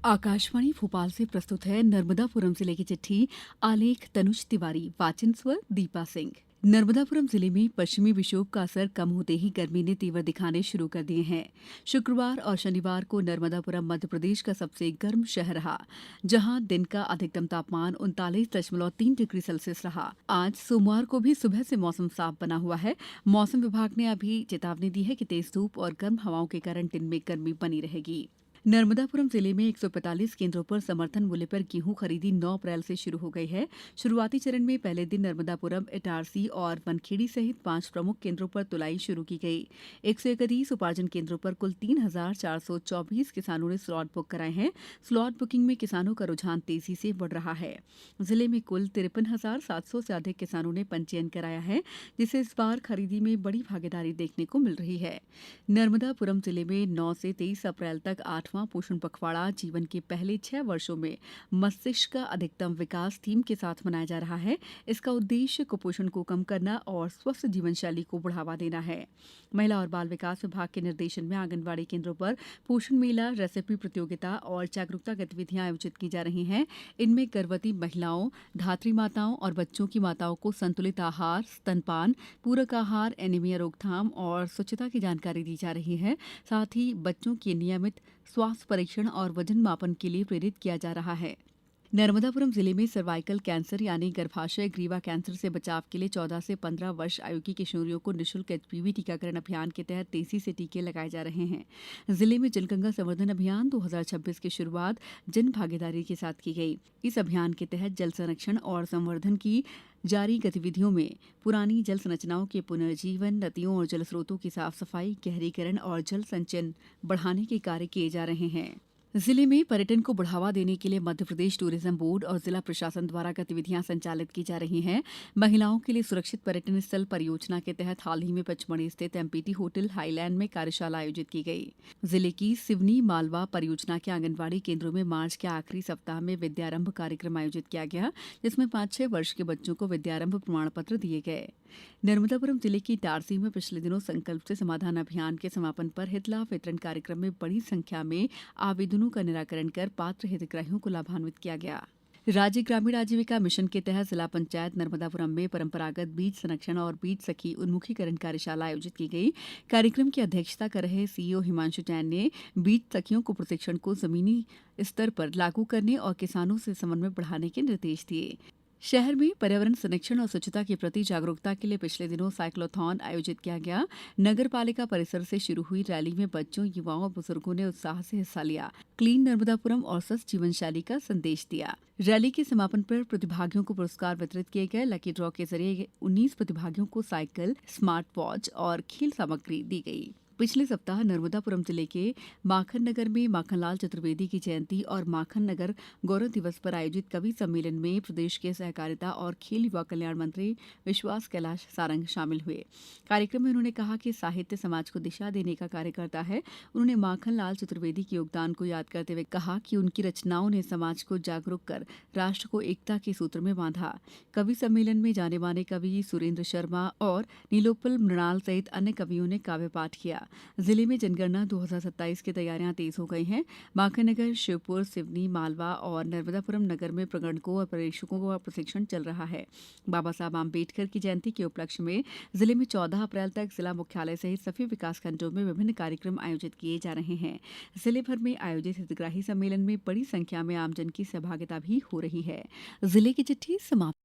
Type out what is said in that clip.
आकाशवाणी भोपाल से प्रस्तुत है नर्मदापुरम जिले की चिट्ठी। आलेख तनुज तिवारी, वाचन स्वर दीपा सिंह। नर्मदापुरम जिले में पश्चिमी विक्षोभ का असर कम होते ही गर्मी ने तेवर दिखाने शुरू कर दिए हैं। शुक्रवार और शनिवार को नर्मदापुरम मध्य प्रदेश का सबसे गर्म शहर रहा, जहां दिन का अधिकतम तापमान 39.3 डिग्री सेल्सियस रहा। आज सोमवार को भी सुबह से मौसम साफ बना हुआ है। मौसम विभाग ने अभी चेतावनी दी है कि तेज धूप और गर्म हवाओं के कारण दिन में गर्मी बनी रहेगी। नर्मदापुरम जिले में 145 केंद्रों पर समर्थन मूल्य पर गेहूं खरीदी 9 अप्रैल से शुरू हो गई है। शुरुआती चरण में पहले दिन नर्मदापुरम, इटारसी और वनखेड़ी सहित 5 प्रमुख केंद्रों पर तुलाई शुरू की गई। 131 उपार्जन केंद्रों पर कुल 3,424 किसानों ने स्लॉट बुक कराए हैं। स्लॉट बुकिंग में किसानों का रुझान तेजी से बढ़ रहा है। जिले में कुल 53,700 से अधिक किसानों ने पंजीयन कराया है, जिससे इस बार खरीदी में बड़ी भागीदारी देखने को मिल रही है। नर्मदापुरम जिले में 9 से 23 अप्रैल तक 8वां पोषण पखवाड़ा जीवन के पहले 6 वर्षों में मस्तिष्क का अधिकतम विकास थीम के साथ मनाया जा रहा है। इसका उद्देश्य कुपोषण को कम करना और स्वस्थ जीवन शैली को बढ़ावा देना है। महिला और बाल विकास विभाग के निर्देशन में आंगनबाड़ी केंद्रों पर पोषण मेला, रेसिपी प्रतियोगिता और जागरूकता गतिविधियां आयोजित की जा रही हैं। इनमें गर्भवती महिलाओं, धात्री माताओं और बच्चों की माताओं को संतुलित आहार, स्तनपान, पूरक आहार, एनीमिया रोकथाम और स्वच्छता की जानकारी दी जा रही है। साथ ही बच्चों के नियमित स्वास्थ्य परीक्षण और वजन मापन के लिए प्रेरित किया जा रहा है। नर्मदापुरम जिले में सर्वाइकल कैंसर यानी गर्भाशय ग्रीवा कैंसर से बचाव के लिए 14 से 15 वर्ष आयु की किशोरियों को निःशुल्क एचपीवी टीकाकरण अभियान के तहत तेजी से टीके लगाए जा रहे हैं। जिले में जलगंगा संवर्धन अभियान 2026 की शुरुआत जन भागीदारी के साथ की गई। इस अभियान के तहत जल संरक्षण और संवर्धन की जारी गतिविधियों में पुरानी जल संरचनाओं के पुनर्जीवन, नदियों और जल स्रोतों की साफ सफाई, गहरीकरण और जल संचयन बढ़ाने के कार्य किए जा रहे हैं। जिले में पर्यटन को बढ़ावा देने के लिए मध्य प्रदेश टूरिज्म बोर्ड और जिला प्रशासन द्वारा गतिविधियां संचालित की जा रही हैं। महिलाओं के लिए सुरक्षित पर्यटन स्थल परियोजना के तहत हाल ही में पचमढ़ी स्थित एमपीटी होटल हाईलैंड में कार्यशाला आयोजित की गई। जिले की सिवनी मालवा परियोजना के आंगनबाड़ी केंद्रों में मार्च के आखिरी सप्ताह में विद्यारंभ कार्यक्रम आयोजित किया गया, जिसमें 5-6 वर्ष के बच्चों को विद्यारंभ प्रमाण पत्र दिए गए। नर्मदापुरम जिले की इटारसी में पिछले दिनों संकल्प से समाधान अभियान के समापन पर हितलाभ वितरण कार्यक्रम में बड़ी संख्या में आवेदनों का निराकरण कर पात्र हितग्राहियों को लाभान्वित किया गया। राज्य ग्रामीण आजीविका मिशन के तहत जिला पंचायत नर्मदापुरम में परंपरागत बीज संरक्षण और बीज सखी उन्मुखीकरण कार्यशाला आयोजित की गई। कार्यक्रम की अध्यक्षता कर रहे सीईओ हिमांशु जैन ने बीज सखियों को प्रशिक्षण को जमीनी स्तर पर लागू करने और किसानों से समन्वय बढ़ाने के निर्देश दिए। शहर में पर्यावरण संरक्षण और स्वच्छता के प्रति जागरूकता के लिए पिछले दिनों साइक्लोथॉन आयोजित किया गया। नगर पालिका परिसर से शुरू हुई रैली में बच्चों, युवाओं और बुजुर्गों ने उत्साह से हिस्सा लिया, क्लीन नर्मदापुरम और स्वस्थ जीवन शैली का संदेश दिया। रैली के समापन पर प्रतिभागियों को पुरस्कार वितरित किए गए। लकी ड्रॉ के जरिए 19 प्रतिभागियों को साइकिल, स्मार्ट वॉच और खेल सामग्री दी गई। पिछले सप्ताह नर्मदापुरम जिले के माखन नगर में माखनलाल चतुर्वेदी की जयंती और माखन नगर गौरव दिवस पर आयोजित कवि सम्मेलन में प्रदेश के सहकारिता और खेल युवा कल्याण मंत्री विश्वास कैलाश सारंग शामिल हुए। कार्यक्रम में उन्होंने कहा कि साहित्य समाज को दिशा देने का कार्य करता है। उन्होंने माखनलाल चतुर्वेदी के योगदान को याद करते हुए कहा कि उनकी रचनाओं ने समाज को जागरूक कर राष्ट्र को एकता के सूत्र में बांधा। कवि सम्मेलन में जाने माने कवि सुरेंद्र शर्मा और नीलोपल मृणाल सहित अन्य कवियों ने काव्य पाठ किया। जिले में जनगणना 2027 की तैयारियां तेज हो गई हैं। माखननगर, शिवपुर, सिवनी, मालवा और नर्मदापुरम नगर में प्रगणकों और पर्यवेक्षकों का प्रशिक्षण चल रहा है। बाबा साहब आम्बेडकर की जयंती के उपलक्ष्य में जिले में 14 अप्रैल तक जिला मुख्यालय सहित सभी विकासखंडों में विभिन्न कार्यक्रम आयोजित किए जा रहे हैं। जिले भर में आयोजित हितग्राही सम्मेलन में बड़ी संख्या में आमजन की सहभागिता भी हो रही है। जिले की चिट्ठी समाप्त।